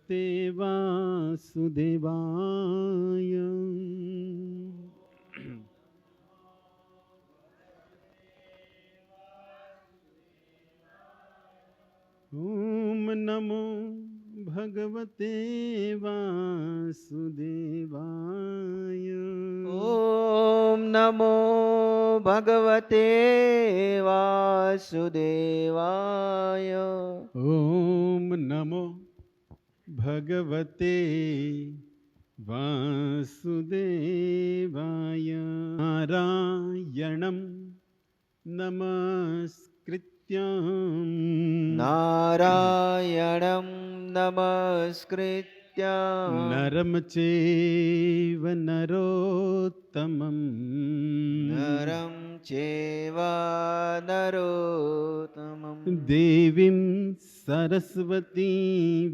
ते वासुदेवाय। ॐ नमो भगवते वासुदेवाय। ॐ नमो भगवते वासुदेवाय। ॐ नमो भगवते वासुदेवाय। नारायणं नमस्कृत्यं नारायणं नमस्कृत्य नरं चैव नरोत्तमं नरं चैव नरोत्तमं देवीं सरस्वती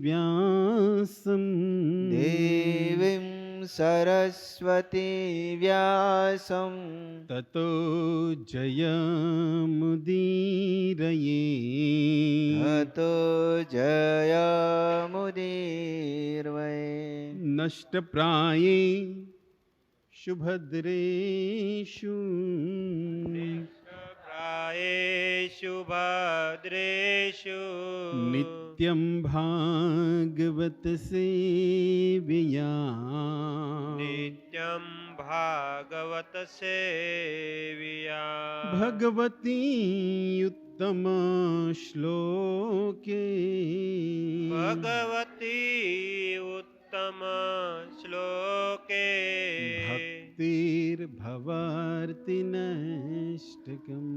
व्यासं देवीं सरस्वती व्यासं ततो जयमुदीरये। ततो जयमुदीरये। नष्टप्राये शुभद्रेषु प्रायेषु भद्रेषु नित्यं भागवत सेवया। नित्यं भागवत सेविया भगवती उत्तम श्लोके भगवती उत्तम श्लोके भक्तिर्भवार्तिनष्टकम्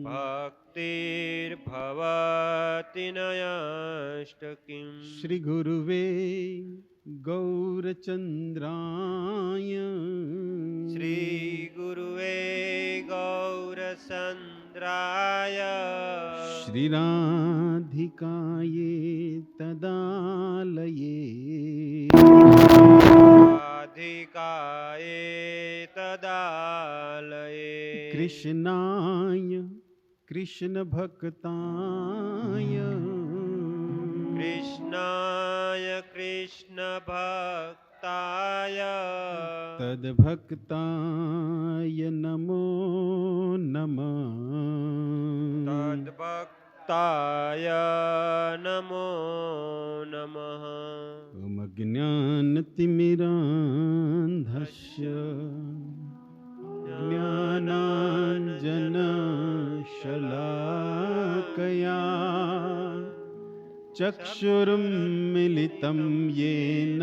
भक्तिर्भवति नयाष्टकीम् श्री गुरुवे गौरचन्द्राय श्री गुरुवे गौरचन्द्राय श्रीराधिकाये तदालये अधिकाये तदालये कृष्णाय कृष्णभक्ताय कृष्णाय कृष्णभक्ताय तद्भक्ताय नमो नमः। तद्भक्ताय नमो नमः। ॐ अज्ञानतिमिरान्धस्य ज्ञानाञ्जनशलाकया चक्षुरुन्मिलितं येन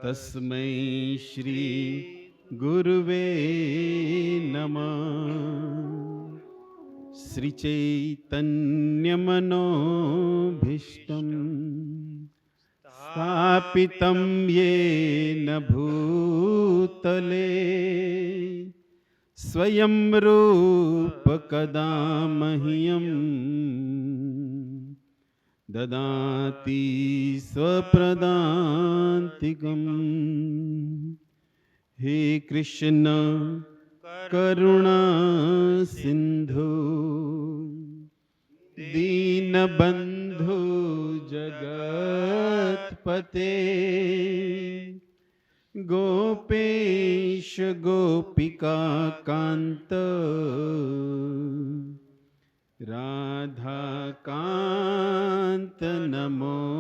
तस्मै श्री गुरुवे नमः। श्रीचैतन्यमनोभीष्टं स्थापितं येन भूतले स्वयं रूप कदा मह्यं ददाति स्वप्रदान्तिकम्। हे कृष्ण करुणा सिंधु दीनबंधु जगतपते गोपेश गोपिका कांत राधा कांत नमोस्तुते।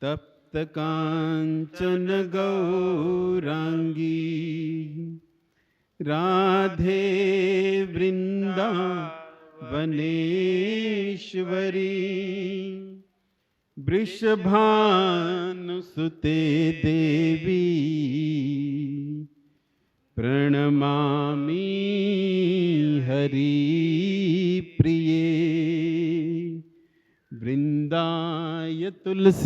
तप्त कांचन गौरांगी राधे वृंदावनेश्वरी वृषभानुसुते देवी प्रणमामि हरिप्रिये। वृंदाय तुलसीदेव्याय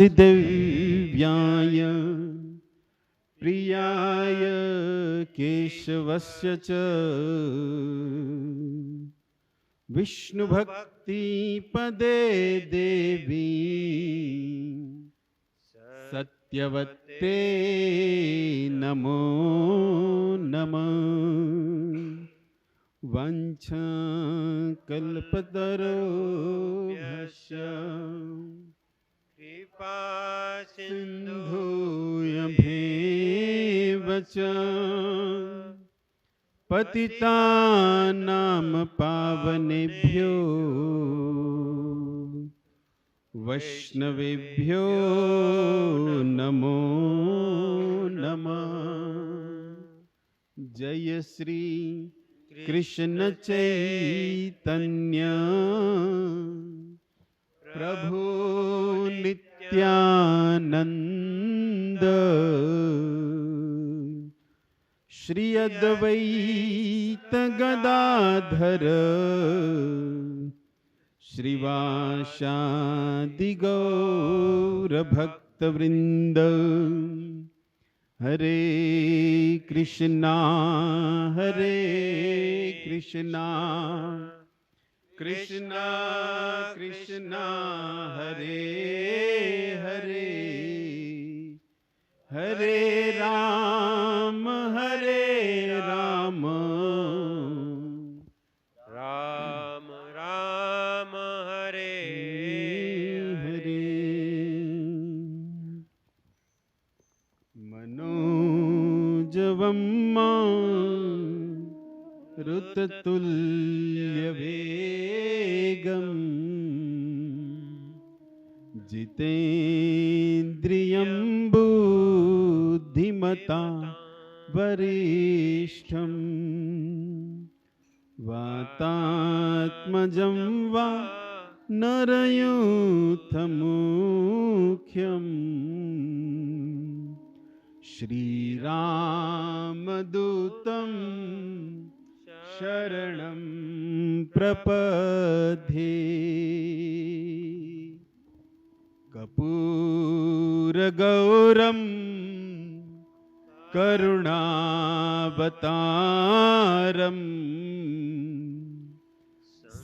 प्रियाय केशवस्य च विष्णुभक्तिपदे देवी सत्यवते नमो नमः। वंशकल्पतरोभ्यश्च कृपा सिन्धु सिन्धूयभेव च पतितानां पावनेभ्यो वैष्णवेभ्यो नमो नमः। जय श्री कृष्ण चैतन्य प्रभु नित्यानंद श्री अद्वैत गदाधर श्रीवासादि गौर भक्तवृंद। हरे कृष्णा कृष्णा कृष्णा हरे हरे हरे राम राम राम हरे हरे। मनोजवं ऋततुल्यवेगम् जितेन्द्रियं बुद्धिमता वरिष्ठं वातात्मजं वा नरयूथमुख्यं श्रीरामदूतं शरणं प्रपद्ये। कर्पूरगौरं करुणावतारं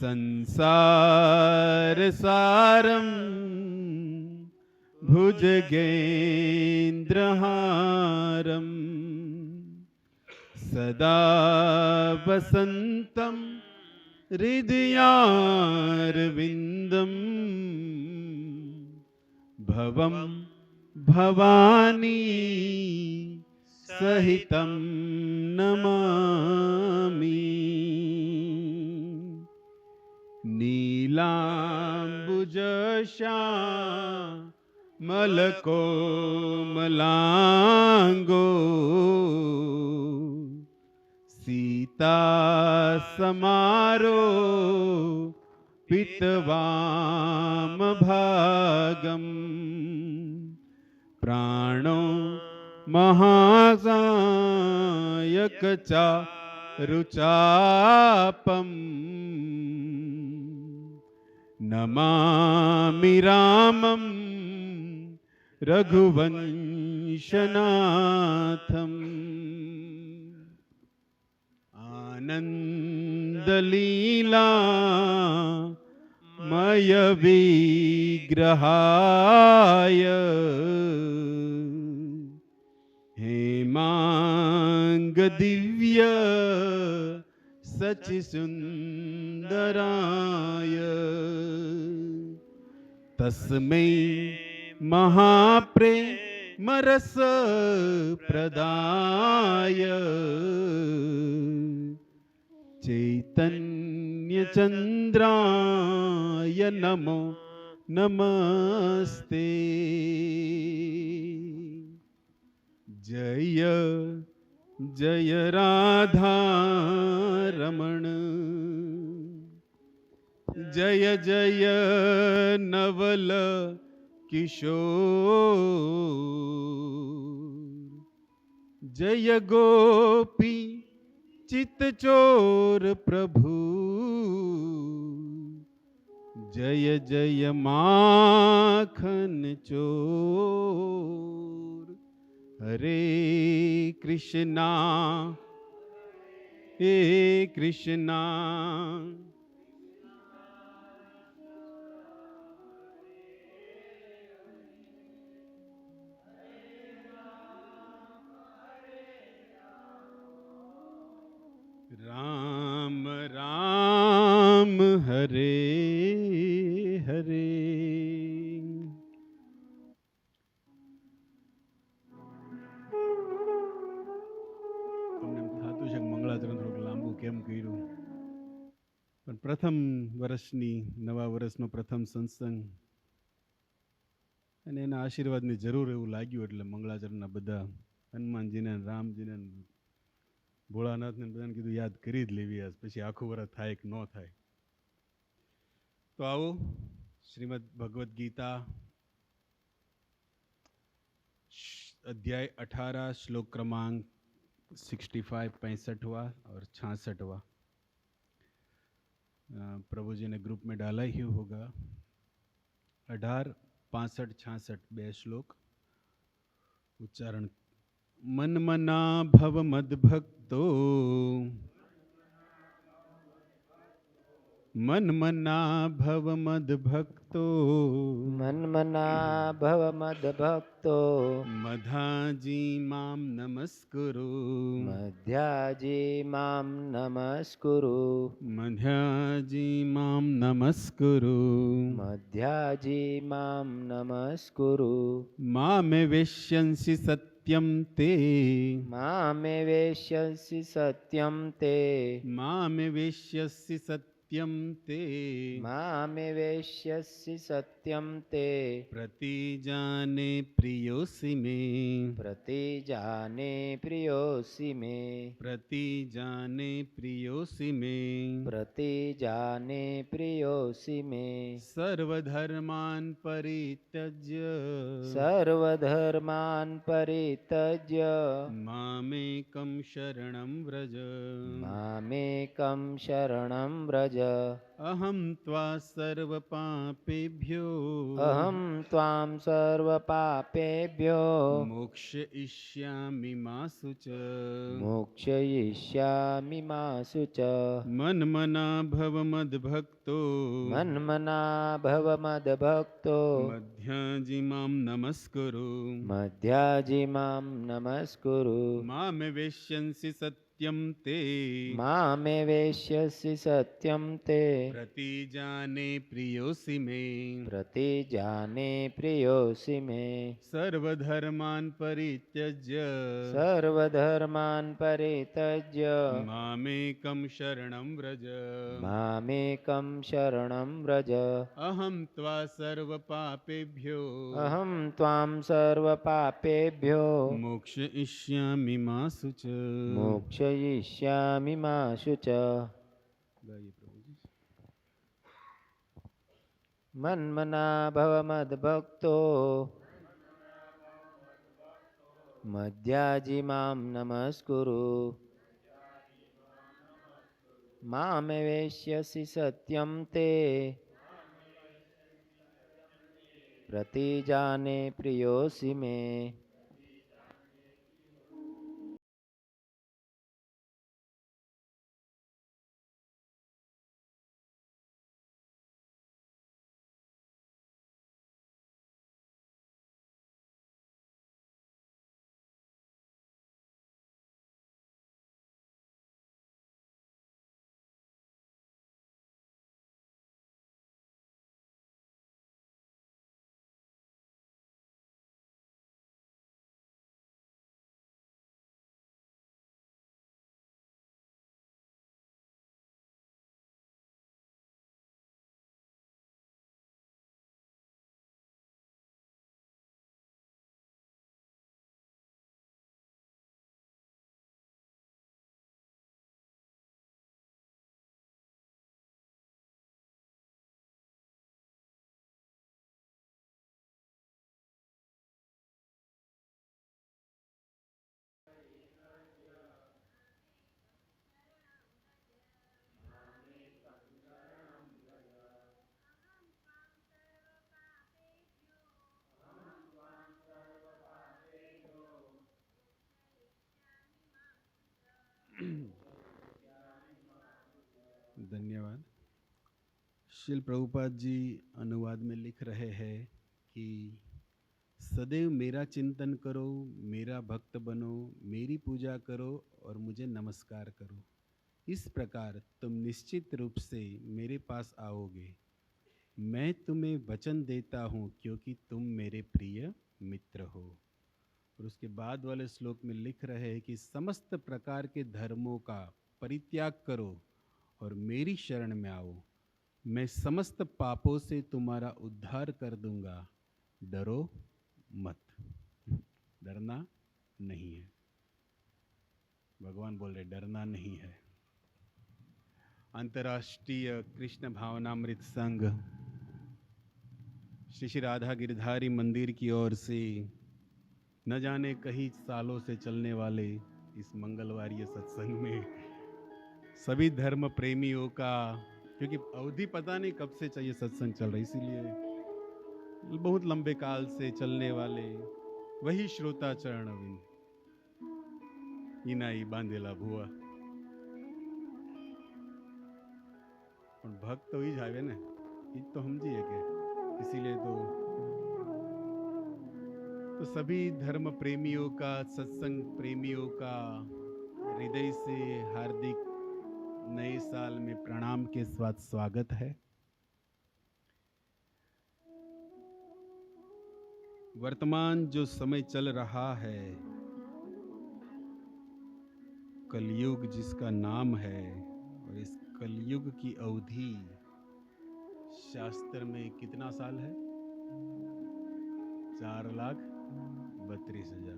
संसारसारं भुजगेन्द्रहारं सदा वसन्तं हृदयारविन्दं भवं भवानी सहितं नमामि। नीलाम्बुजश्यामलकोमलाङ्गो सीतासमारोपितवामभागम् प्राणो महासायकचारुचापम् नमामि रामं रघुवंशनाथम्। आनन्दलीला मय विग्रहाय हेमाङ्गदिव्य सचिसुन्दराय तस्मै महाप्रेमरसप्रदाय चैतन्यचन्द्राय नमो नमस्ते। जय जय राधा रमण जय जय नवल किशोर जय गोपी चित्तचोर प्रभु जय जय माखन चोर। हरे कृष्णा राम હરે. તમને એમ થતું છે કે મંગળાચરણ થોડુંક લાંબુ કેમ કર્યું, પણ પ્રથમ વર્ષની નવા વર્ષનો પ્રથમ સત્સંગ અને એના આશીર્વાદની જરૂર એવું લાગ્યું એટલે મંગળાચરણના બધા હનુમાનજીને રામજીને ભોળાનાથને બધાને કીધું યાદ કરી જ લેવી આજ, પછી આખું વર્ષ થાય કે ન થાય. તો આવો શ્રીમદ ભગવદ્ गीता अध्याय 18 श्लोक क्रमांक 65 65वां और 66वां प्रभु जी ने ग्रुप में डाला ही होगा. 18 65 66 बे श्लोक उच्चारण. मन मना भव मद भक्तो, मन मना भव मद भक्तो, મન્મના ભવ મદ ભક્તો मधाजी माम नमस्कुरु, મધ્યાજી મામ નમસ્કુરુ मध्याजी माम नमस्कुरु, મધ્યાજી મામ નમસ્કુરુ मामे वेश्यंसि सत्यं ते, મામે વેશ્યસि સત્યમ તે मामे वेश्यसि सत्यं ते, મામે વેશ્યસि સત્યમ તે प्रतिजाने प्रियोसि मे, પ્રતિજાને પ્રિયોસि મે प्रतिजाने प्रियोसि मे, પ્રતિજાને પ્રિયોસि મે सर्वधर्मान् परित्यज्य, સર્વધર્માન પરિત્યજ્ય मामेकं शरणं व्रज, મામેકં શરણં વ્રજ अहं त्वा सर्वपापेभ्यो, અહં ત્વાં સર્વપાપેભ્યો मोक्षयिष्यामि मा शुच. મોક્ષયિષ્યામિ મા શુચ. मन्मना भव मद्भक्तो, મન્મના ભવ મદભક્તો मध्याजी मां नमस्कुरु, મધ્યાજી મામ નમસ્કુરુ मामे वेश्यंसि सत्यं ते, મામે વેશ્યસि સત્યમ તે प्रतिजाने प्रियोसि मे, પ્રતિજાને પ્રિયોસि મે सर्वधर्मान् परित्यज्य, સર્વધર્માન પરિત્યજ્ય मामेकं शरणं व्रज, મામેકં શરણં વ્રજ. अहं त्वा सर्वपापेभ्यो, અહં ત્વાં સર્વપાપેભ્યો मोक्षयिष्यामि मा शुच. મોક્ષયિષ્યામિ મા શુચ. गाइए प्रभु जी. મન્મના ભવ મદભક્તો મધ્યાજી મામ નમસ્કુરુ મામે વેશ્યસि સત્યમ તે પ્રતિજાને પ્રિયોસि મે धन्यवाद. श्रील प्रभुपाद जी अनुवाद में लिख रहे हैं कि सदैव मेरा चिंतन करो, मेरा भक्त बनो, मेरी पूजा करो और मुझे नमस्कार करो. इस प्रकार तुम निश्चित रूप से मेरे पास आओगे। मैं तुम्हें वचन देता हूँ क्योंकि तुम मेरे प्रिय मित्र हो। और उसके बाद वाले श्लोक में लिख रहे हैं कि समस्त प्रकार के धर्मों का परित्याग करो और मेरी शरण में आओ। मैं समस्त पापों से तुम्हारा उद्धार कर दूंगा। डरो मत। डरना नहीं है। भगवान बोल रहे डरना नहीं है। अंतर्राष्ट्रीय कृष्ण भावनामृत संघ श्री श्री राधा गिरधारी मंदिर की ओर से न जाने कई सालों से चलने वाले इस मंगलवार सत्संग में सभी धर्म प्रेमियों का, क्योंकि अवधि पता नहीं कब से चाहिए सत्संग चल रहा, इसीलिए बहुत लंबे काल से चलने वाले वही श्रोता चरण अविंद इनाई बांधेला भुआ પણ ભક્ત તો ઈ જ આવે ને, ઈ તો સમજીએ કે इसीलिए तो सभी धर्म प्रेमियों का, सत्संग प्रेमियों का हृदय से हार्दिक नए साल में प्रणाम के साथ स्वागत है। वर्तमान जो समय चल रहा है, कलयुग जिसका नाम है, और इस कलयुग की अवधि शास्त्र में कितना साल है? 4,32,000।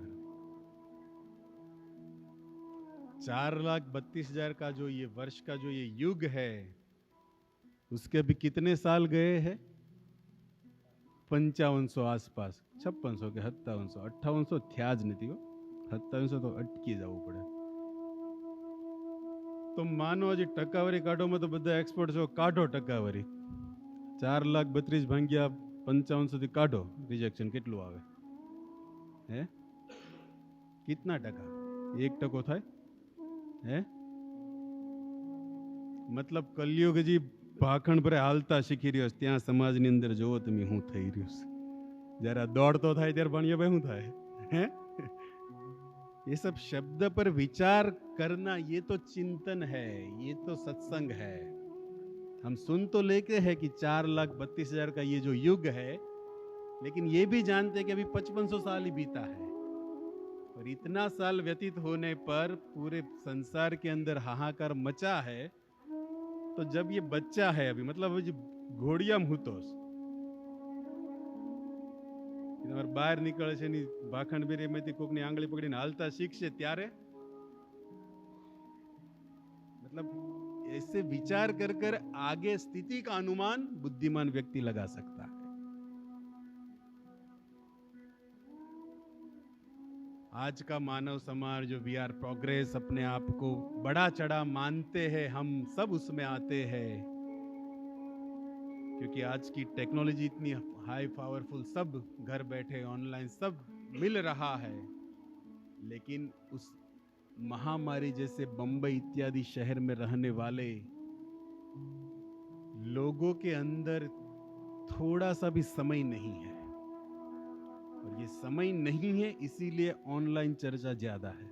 4,32,000 का जो ये वर्ष का जो ये युग है, उसके अभी कितने साल गए हैं? 5500 आसपास, 5600 के 5700, 5800 થયા જ નથી હો, 5700 તો અટકી જવું પડે। તો માનો હજી ટકાવારી કાઢોમાં તો બધા એક્સપર્ટ છો, કાઢો ટકાવારી 4,32,000 ભાંગ્યા 5500 થી કાઢો રિજેક્શન કેટલું આવે? હે कितना टका? 1% થાય હે? मतलब कलयुग हજી ભાખણ ભરે હાલતા શીખી રહ્યો છે, ત્યાં સમાજની અંદર જોવો તમે શું થઈ રહ્યું છે। જ્યારે દોડતો થાય ત્યારે ભણીએ ભાઈ શું થાય હે? ये सब शब्द पर विचार करना, ये तो चिंतन है, ये तो सत्संग है। हम सुन तो लेके हैं कि 4,32,000 का ये जो युग है, लेकिन ये भी जानते हैं कि अभी 5500 साल ही बीता है। और इतना साल व्यतीत होने पर पूरे संसार के अंदर हाहाकार मचा है। तो जब ये बच्चा है अभी, मतलब घोड़ियाम हुतोस બહાર નીકળે છે, ભાખણ બેરીમાંથી કોકની આંગળી પકડીને હાલતા શીખશે ત્યારે, मतलब ऐसे विचार कर कर आगे स्थिति का अनुमान बुद्धिमान व्यक्ति लगा सकता है। आज का मानव समाज जो वी आर प्रोग्रेस अपने आप को बड़ा चढ़ा मानते हैं, हम सब उसमें आते हैं, क्योंकि आज की टेक्नोलॉजी इतनी हाई पावरफुल, सब घर बैठे ऑनलाइन सब मिल रहा है। लेकिन उस महामारी जैसे बंबई इत्यादि शहर में रहने वाले लोगों के अंदर थोड़ा सा भी समय नहीं है, और ये समय नहीं है इसीलिए ऑनलाइन चर्चा ज्यादा है।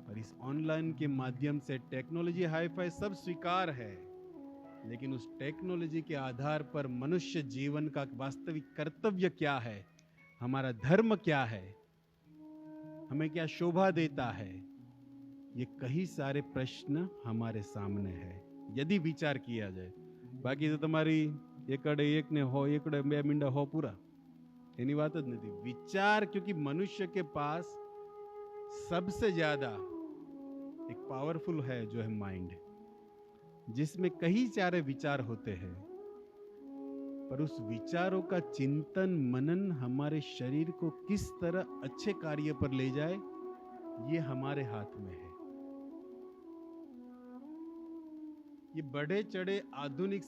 और इस ऑनलाइन के माध्यम से टेक्नोलॉजी हाईफाई सब स्वीकार है, लेकिन उस टेक्नोलॉजी के आधार पर मनुष्य जीवन का वास्तविक कर्तव्य क्या है, हमारा धर्म क्या है, हमें क्या शोभा देता है, ये कई सारे प्रश्न हमारे सामने है यदि विचार किया जाए। बाकी तो तुम्हारी एकड़े एक ने हो, एकड़े बे मींडा हो, पूरा एनी बात ज नहीं। विचार, क्योंकि मनुष्य के पास सबसे ज्यादा एक पावरफुल है जो है माइंड, जिसमें कई सारे विचार होते हैं, पर उस विचारों का चिंतन मनन हमारे शरीर को किस तरह अच्छे कार्य पर ले जाए, ये हमारे हाथ में है। ये बढ़े चढ़े आधुनिक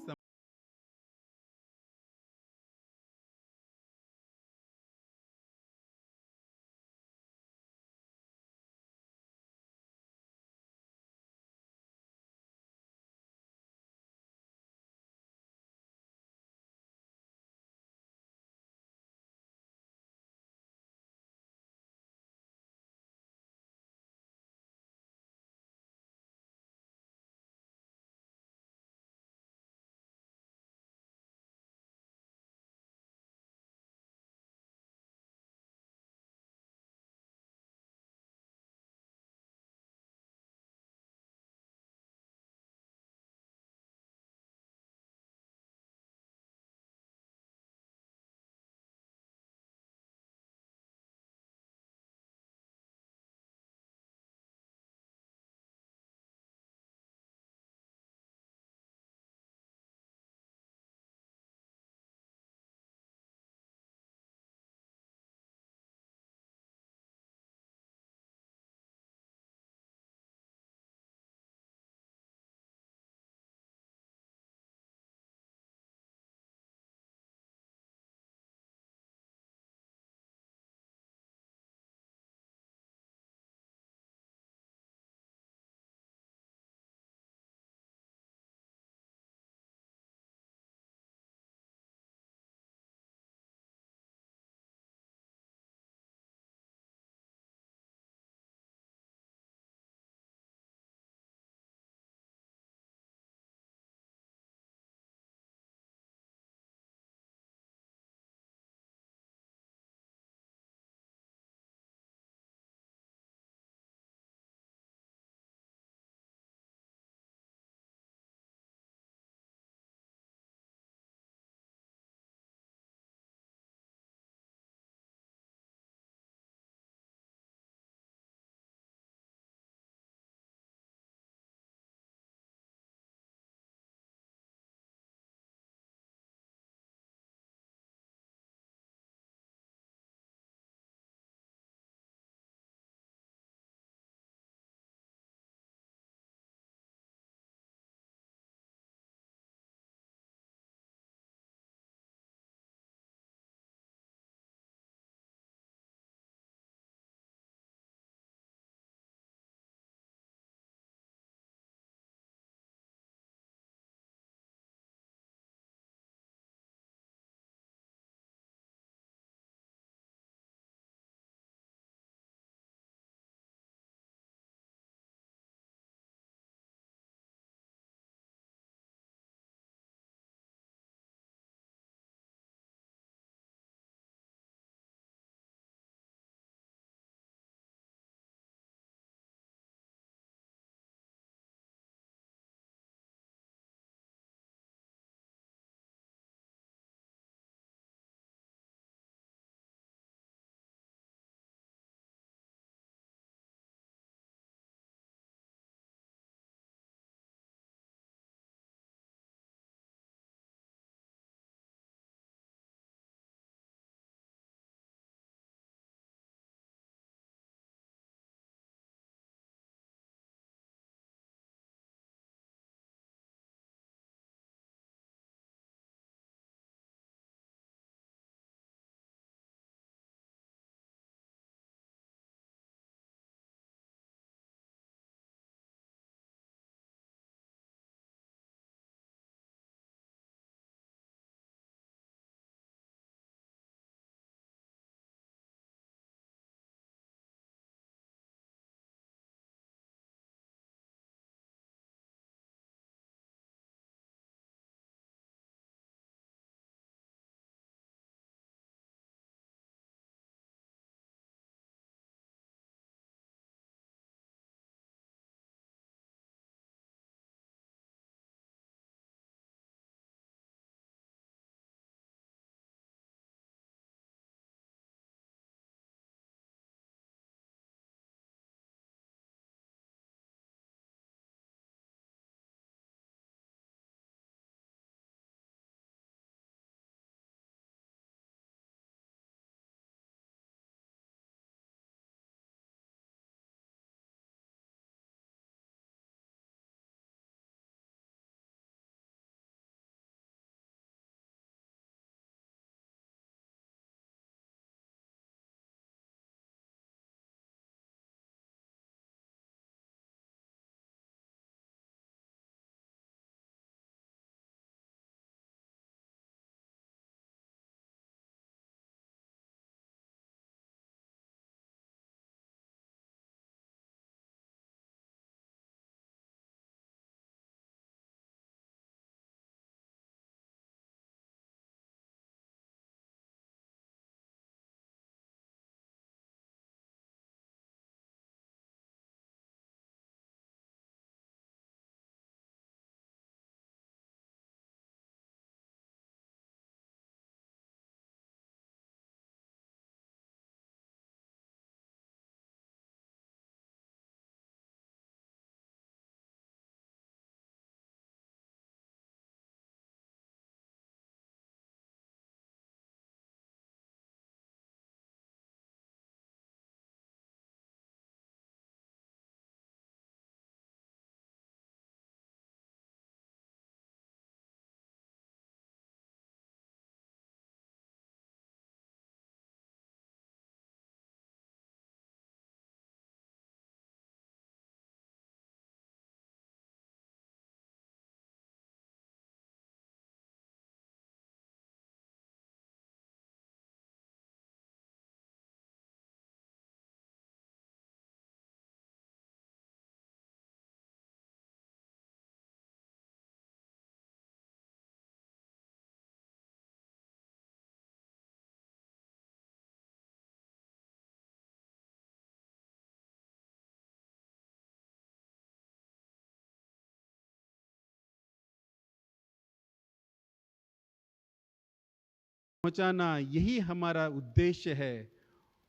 पहुंचाना, यही हमारा उद्देश्य है।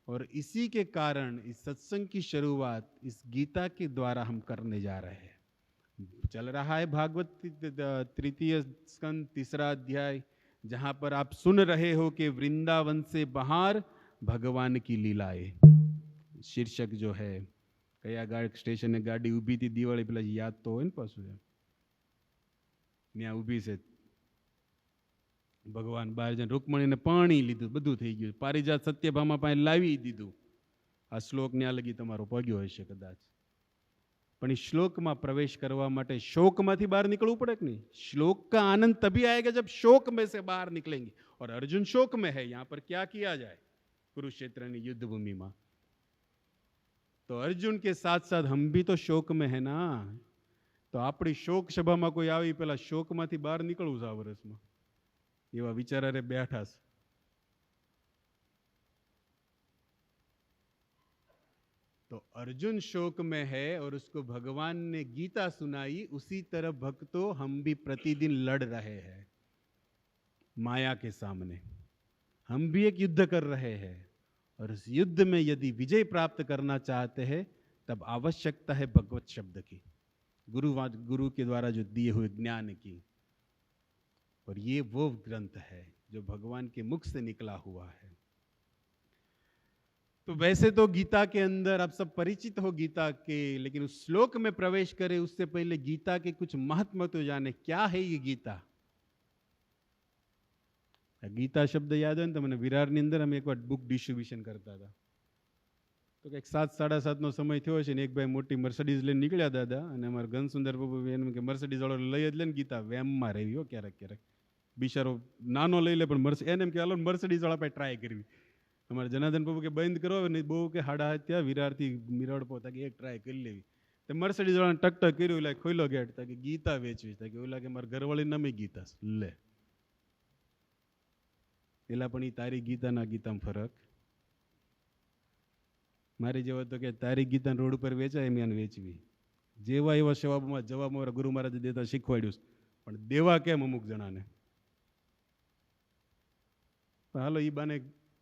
और इसी के कारण इस सत्संग की शुरुआत इस गीता के द्वारा हम करने जा रहे हैं। चल रहा है भागवत तृतीय स्कंद 3रा अध्याय, जहां पर आप सुन रहे हो कि वृंदावन से बाहर भगवान की लीलाएं। शीर्षक जो है, कया स्टेशन ने गाड़ी ऊभी थी दिवाળી પેલા યાદ તો હોય ને પાછું, ત્યાં ઊભી છે ભગવાન બહાર જઈને રૂકમણીને પાણી લીધું, બધું થઈ ગયું, પારિજાત સત્યભામા પાસે લાવી દીધું. આ શ્લોક ન્યા લગી તમારો પગ્યો હશે કદાચ. પણ इस श्लोक में प्रवेश करवा माटे शोक में बाहर निकलવું પડે कि नहीं? श्लोक का आनंद तभी आएगा जब शोक में से बाहर निकलेंगे। और अर्जुन शोक में है, यहां पर क्या किया जाए कुरुक्षेत्र की युद्ध भूमि में, तो अर्जुन के साथ साथ हम भी तो शोक में है ना। तो अपनी शोक सभा में कोई आई पेला शोक में बाहर निकलવું છે આ વર્ષમાં, એવા વિચાર રે બેઠા છે। तो अर्जुन शोक में है और उसको भगवान ने गीता सुनाई, उसी तरह भक्तों हम भी प्रतिदिन लड़ रहे हैं माया के सामने। हम भी एक युद्ध कर रहे हैं और इस युद्ध में यदि विजय प्राप्त करना चाहते हैं तब आवश्यकता है भगवत शब्द की, गुरु के द्वारा जो दिए हुए ज्ञान की। और ये वो ग्रंथ है जो भगवान के मुख से निकला हुआ है। तो वैसे तो गीता के अंदर आप सब परिचित हो गीता के, लेकिन उस श्लोक में प्रवेश करें उससे पहले गीता के कुछ महत्व तो जाने। क्या है ये गीता? गीता शब्द याद है तो मैंने विरार ની અંદર અમે એકવાર બુક ડિસ્ટ્રીબ્યુશન કરતા હતા, તો કંઈક 7:30 સમય થયો છે ને એક ભાઈ મોટી મર્સિડીઝ લઈને નીકળ્યા દાદા, અને અમારા ઘનસુંદર બાબુ એમ કે મર્સિડીઝ વાળો લઈ જ લે ને ગીતા, વેમમાં રહી હો ક્યારેક ક્યારેક, બિચારો નાનો લઈ લે પણ એને એમ કે હાલો મર્સિડીઝ વાળા પાસે ટ્રાય કરવી। અમારે જનાર્દન બાબુ કે બંધ કરો ને બહુ કે 8:30 વિરારથી મિરડ પોતા કે એક ટ્રાય કરી લેવી, તો મર્સિડીઝ વાળાને ટક કર્યું, એટલે ખોલ્યો ગેટ, કે ગીતા વેચવી, કે ઓલા કે મારા ઘરવાળી નામે ગીતા લે એલા પણ તારી ગીતાના ગીતામાં ફરક। મારી જેવા તો કે તારી ગીતા રોડ ઉપર વેચાય એમ એને વેચવી, જેવા એવા જવાબ મારા ગુરુ મહારાજે દેતા શીખવાડ્યું, પણ દેવા કેમ અમુક જણાને। હાલો એ બાને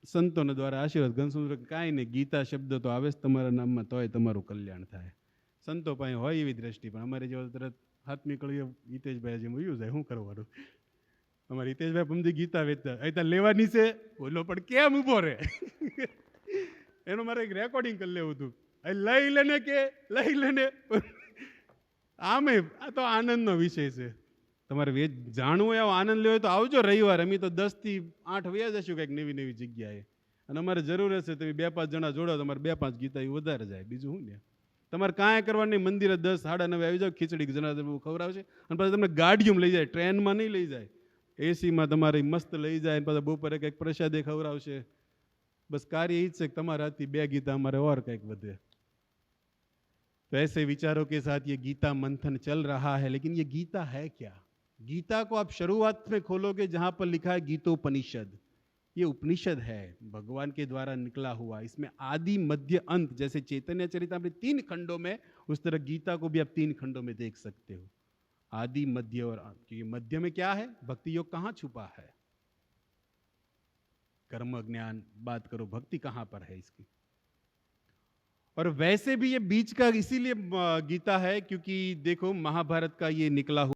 સંતોને દ્વારા આશીર્વાદ, ઘનસુંદર કાંઈ નહીં, ગીતા શબ્દ તો આવે જ તમારા નામમાં તોય તમારું કલ્યાણ થાય। સંતો પાસે હોય એવી દ્રષ્ટિ, પણ અમારે જેવા તરત હાથ નીકળી હિતેશભાઈ જેમ વયું જાય, શું કરવાનું? અમારે હિતેશભાઈ પમદી ગીતા વેચતા, અહીં લેવાની છે બોલો પણ કેમ ઊભો રહે એનું મારે એક રેકોર્ડિંગ કરી લેવું હતું, લઈ લેને કે લઈ લેને આમે આ તો આનંદનો વિષય છે। તમારે જાણવું એવો આનંદ લેવો તો આવજો રવિવાર, અમે તો 10 થી 8 વયા જશું કંઈક નવી નવી જગ્યાએ, અને અમારે જરૂર હશે તમે 2-5 જણા જોડો, તમારે 2-5 ગીતા એ વધારે જાય, બીજું શું ને। તમારે કાંઈ કરવાનું નહીં, મંદિરે 10 સાડા 9 આવી જાવ, ખીચડી જનાર્દન બાબુ ખવડાવશે, અને પાછા તમને ગાડીઓમાં લઈ જાય, ટ્રેનમાં નહીં લઈ જાય, એસીમાં તમારે મસ્ત લઈ જાય, અને પાછા બપોરે કંઈક પ્રસાદે ખવડાવશે। बस कार्य ही से तुम्हारा 2 गीता हमारे और कहीं बढ़े। तो ऐसे विचारों के साथ ये गीता मंथन चल रहा है, लेकिन ये गीता है क्या? गीता को आप शुरुआत में खोलोगे जहां पर लिखा है गीतोपनिषद, ये उपनिषद है भगवान के द्वारा निकला हुआ। इसमें आदि मध्य अंत, जैसे चैतन्य चरितामृत 3 खंडों में, उस तरह गीता को भी आप 3 खंडों में देख सकते हो, आदि मध्य और अंत। क्योंकि मध्य में क्या है? भक्ति योग कहाँ छुपा है? कर्म ज्ञान बात करो, भक्ति कहां पर है इसकी? और वैसे भी ये बीच का इसीलिए गीता है क्योंकि देखो महाभारत का ये निकला हुआ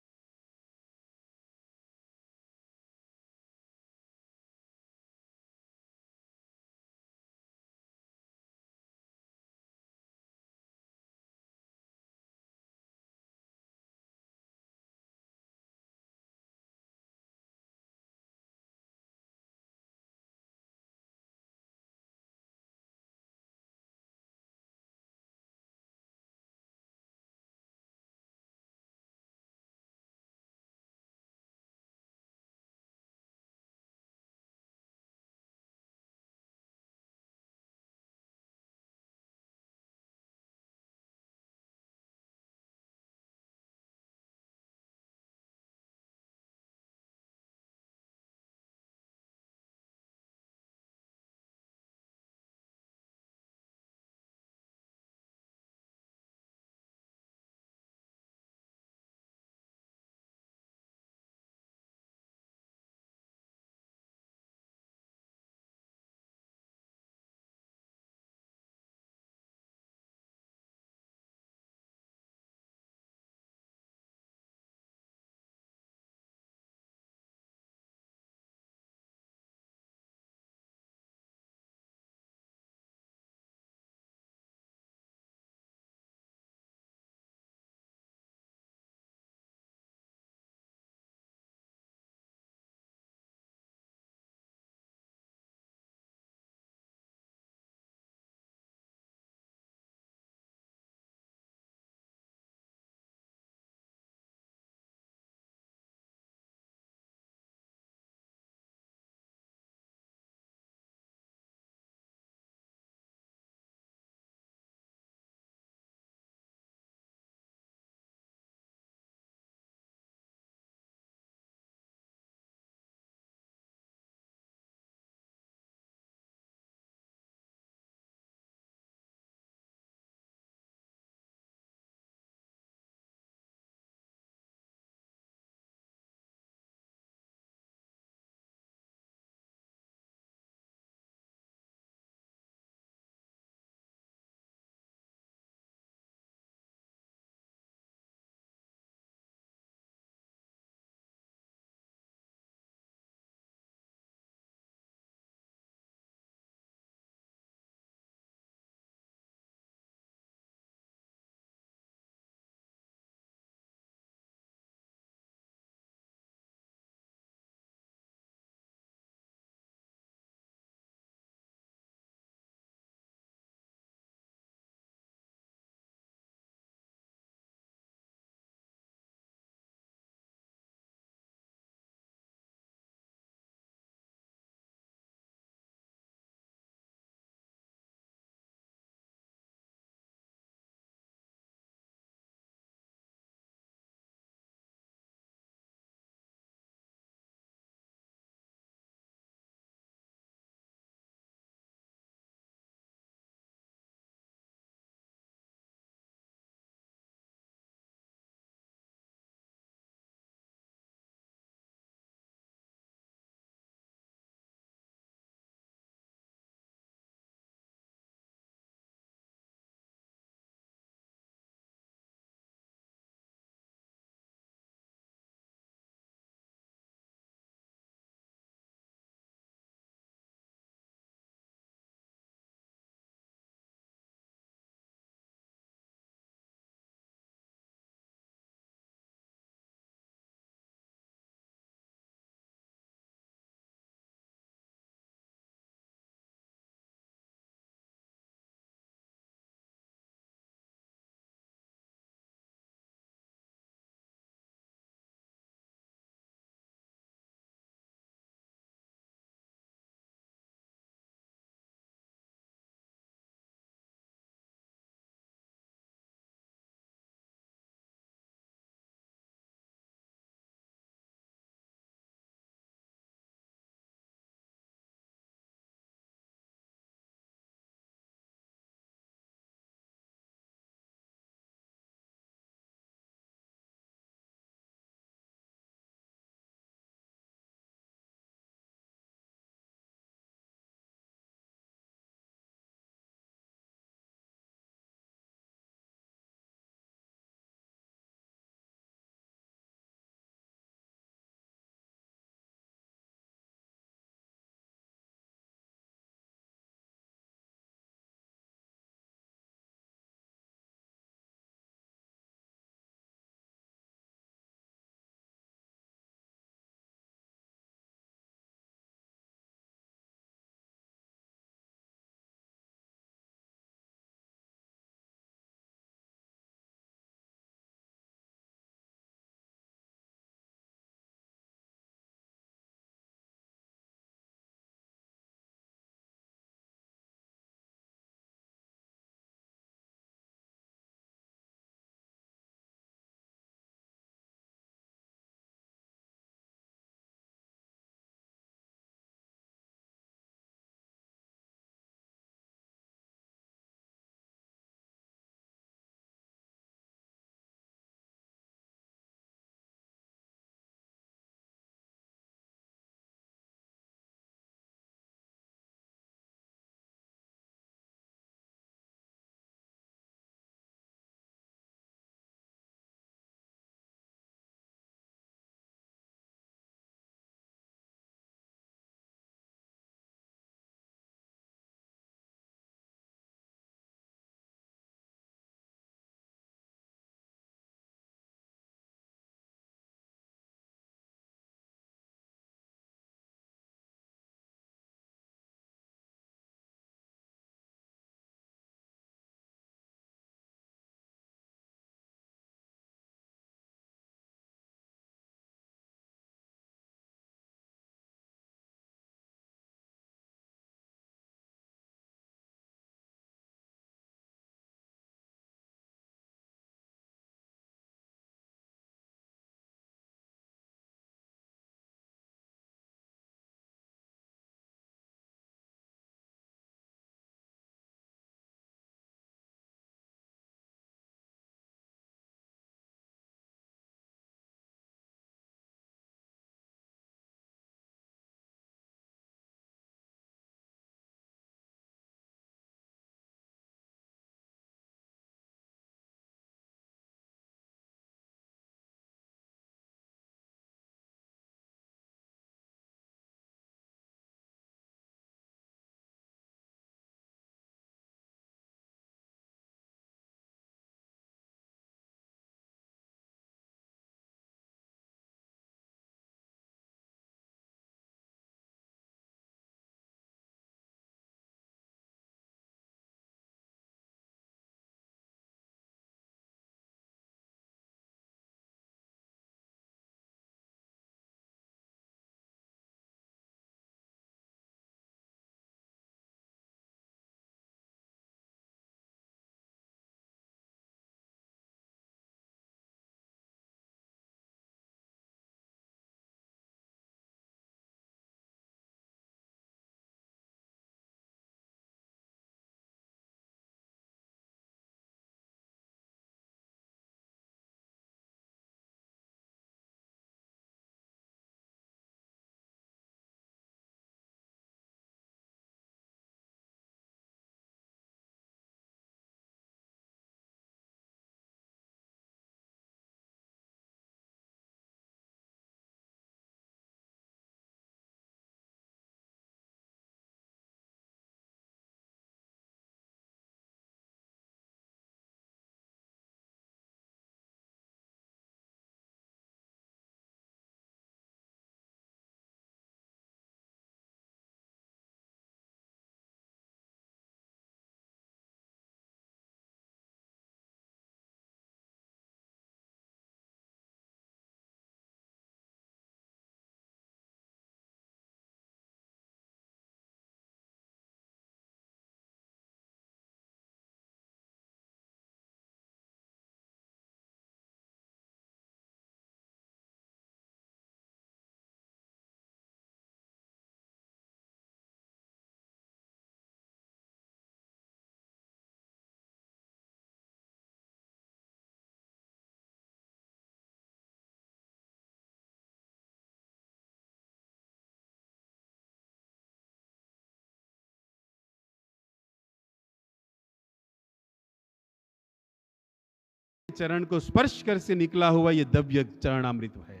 चरण को स्पर्श कर से निकला हुआ ये दिव्य चरणामृत है,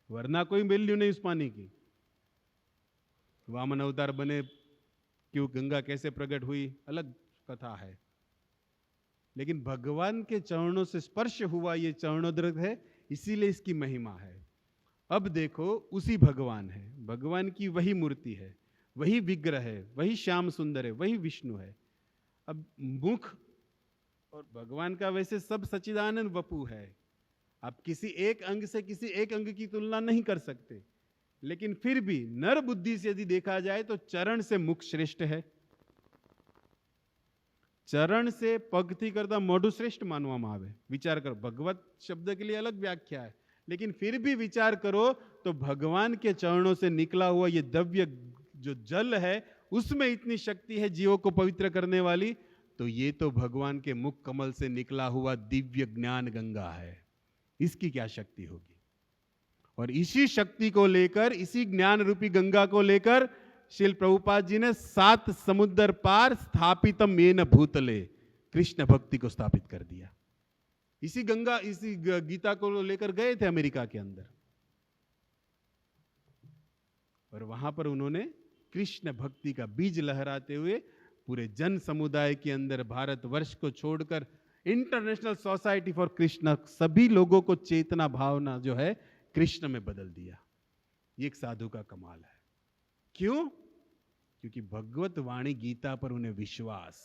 वरना कोई वैल्यू नहीं उस पानी की। वामन अवतार बने, क्यों गंगा कैसे प्रकट हुई अलग कथा है, लेकिन भगवान के चरणों से स्पर्श हुआ ये चरणोद्रत है, इसीलिए इसकी महिमा है। अब देखो उसी भगवान है, भगवान की वही मूर्ति है, वही विग्रह है, वही श्याम सुंदर है, वही विष्णु है। अब मुख और भगवान का वैसे सब सच्चिदानंद वपु है, आप किसी एक अंग से किसी एक अंग की तुलना नहीं कर सकते, लेकिन फिर भी नर बुद्धि से यदि देखा जाए तो चरण से मुख श्रेष्ठ है, चरण से पगथी करता मोढू श्रेष्ठ मानવામાં આવે। विचार करो, भगवत शब्द के लिए अलग व्याख्या है, लेकिन फिर भी विचार करो तो भगवान के चरणों से निकला हुआ ये दिव्य जो जल है उसमें इतनी शक्ति है जीवों को पवित्र करने वाली, तो ये तो भगवान के मुख कमल से निकला हुआ दिव्य ज्ञान गंगा है, इसकी क्या शक्ति होगी। और इसी शक्ति को लेकर, इसी ज्ञान रूपी गंगा को लेकर श्रील प्रभुपाद जी ने 7 समुद्र पार स्थापितम येन भूतले कृष्ण भक्ति को स्थापित कर दिया। इसी गंगा, इसी गीता को लेकर गए थे अमेरिका के अंदर, और वहां पर उन्होंने कृष्ण भक्ति का बीज लहराते हुए पूरे जन समुदाय के अंदर, भारतवर्ष को छोड़कर इंटरनेशनल सोसाइटी फॉर कृष्ण, सभी लोगों को चेतना भावना जो है कृष्ण में बदल दिया। ये एक साधु का कमाल है। क्यों? क्योंकि भगवत वाणी गीता पर उन्हें विश्वास।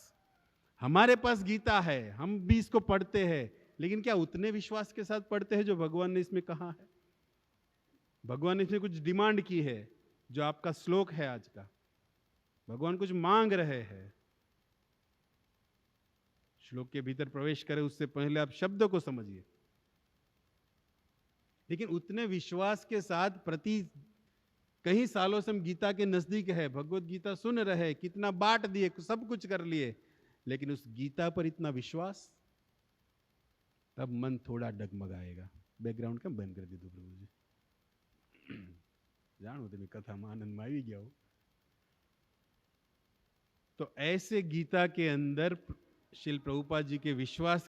हमारे पास गीता है, हम भी इसको पढ़ते हैं, लेकिन क्या उतने विश्वास के साथ पढ़ते हैं जो भगवान ने इसमें कहा है? भगवान ने इसमें कुछ डिमांड की है, जो आपका श्लोक है आज का, भगवान कुछ मांग रहे हैं। श्लोक के भीतर प्रवेश करें उससे पहले आप शब्दों को समझिए। लेकिन उतने विश्वास के साथ प्रति कई सालों से हम गीता के नजदीक है, भगवत गीता सुन रहे, कितना बांट दिए, सब कुछ कर लिए, लेकिन उस गीता पर इतना विश्वास, तब मन थोड़ा डगमगाएगा। बैकग्राउंड कम बंद कर दीधું प्रभुजी, जानो તમે કથામાં આનંદમાં આવી ગયા हो। तो ऐसे गीता के अंदर श्रील प्रभुपाद जी के विश्वास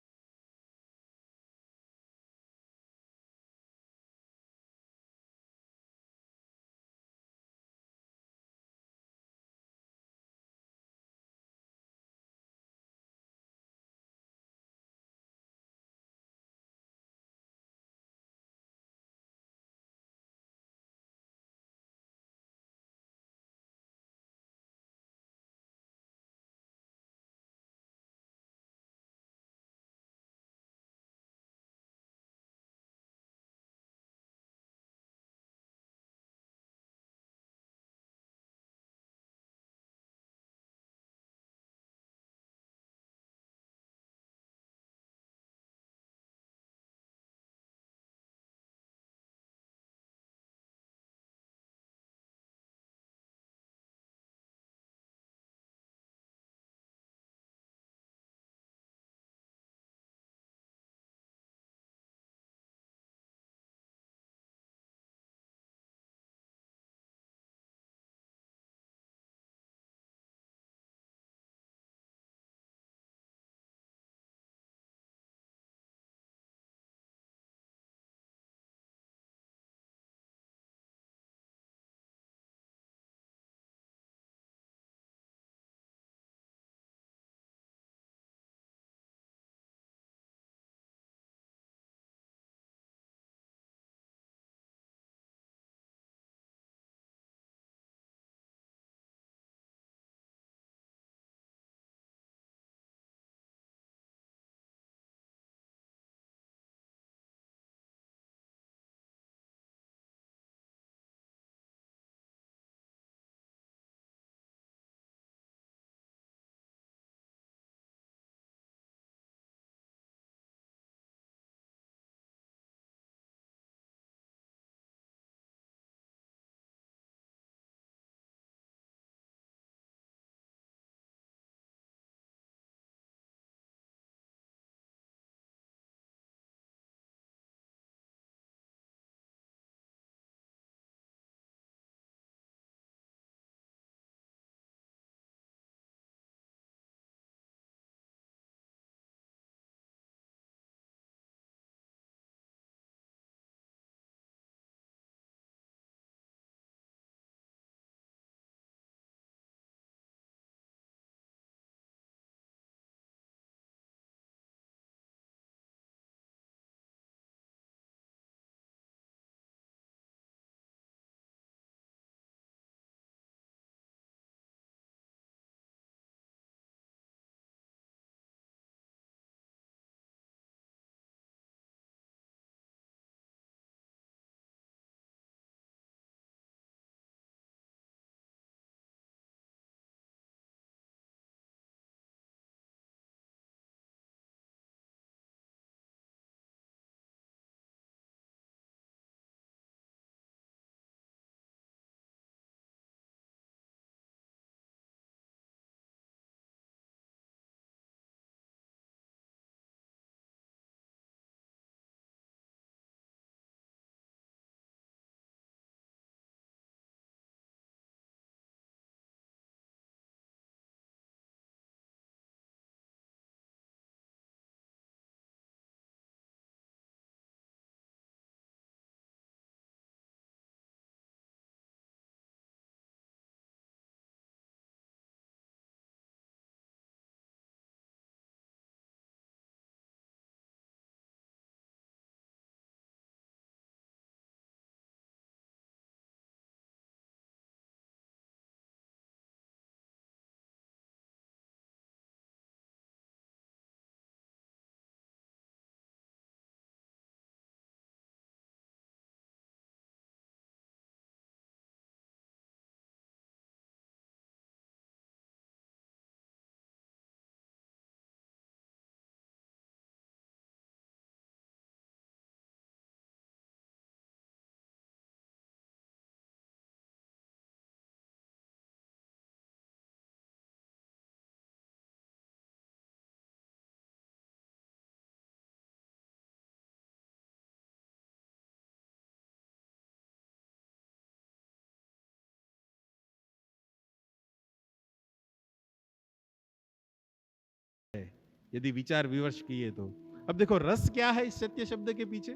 यदि विचार विमर्श किए तो। अब देखो रस क्या है इस सत्य शब्द के पीछे।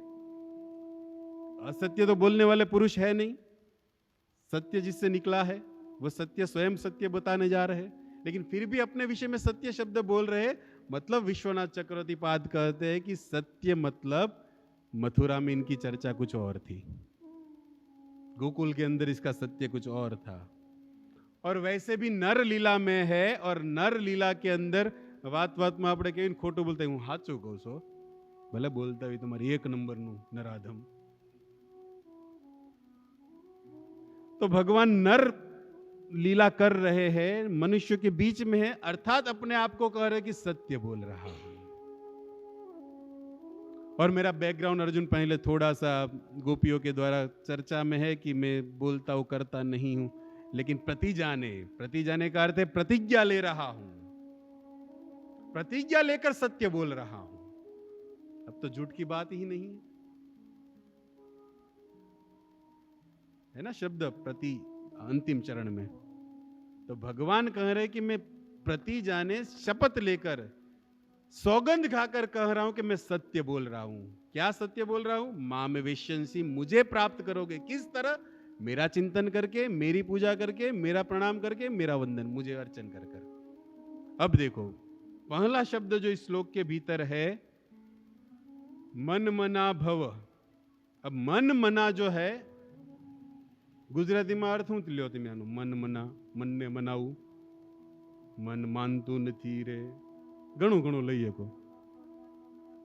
असत्य तो बोलने वाले पुरुष है नहीं, सत्य जिससे निकला है वो सत्य स्वयं सत्य बताने जा रहे हैं, लेकिन फिर भी अपने विषय में सत्य शब्द बोल रहे हैं। मतलब विश्वनाथ चक्रवर्ती पाद कहते हैं कि सत्य मतलब मथुरा में इनकी चर्चा कुछ और थी, गोकुल के अंदर इसका सत्य कुछ और था। और वैसे भी नर लीला में है, और नर लीला के अंदर વાત વાતમાં આપણે કેવી ખોટું બોલતા હું સાચું કહું છું, ભલે બોલતા હોય તમારી એક નંબરનું નરાધમ। तो भगवान नर लीला कर रहे हैं, मनुष्य के बीच में है, अर्थात अपने आप को कह रहे कि सत्य बोल रहा हूं। और मेरा बैकग्राउंड अर्जुन पहले थोड़ा सा गोपियों के द्वारा चर्चा में है कि मैं बोलता हूं करता नहीं हूं, लेकिन प्रतिजाने का अर्थ है प्रतिज्ञा ले रहा हूं, प्रतिज्ञा लेकर सत्य बोल रहा हूं। अब तो झूठ की बात ही नहीं है ना शब्द प्रति अंतिम चरण में। तो भगवान कह रहे कि मैं प्रति जाने शपथ लेकर सौगंध खाकर कह रहा हूं कि मैं सत्य बोल रहा हूं। क्या सत्य बोल रहा हूं? माम वेश्यंसी, मुझे प्राप्त करोगे। किस तरह? मेरा चिंतन करके, मेरी पूजा करके, मेरा प्रणाम करके, मेरा वंदन, मुझे अर्चन कर कर। अब देखो पहला शब्द जो इस श्लोक के भीतर है मन मना भव। अब मन मना जो है ગુજરાતીમાં અર્થ શું લ્યો તમે આનો? મન મના, મનને મનાવું, મન માનતું નથી રે, ઘણું ઘણું લઈ શકો।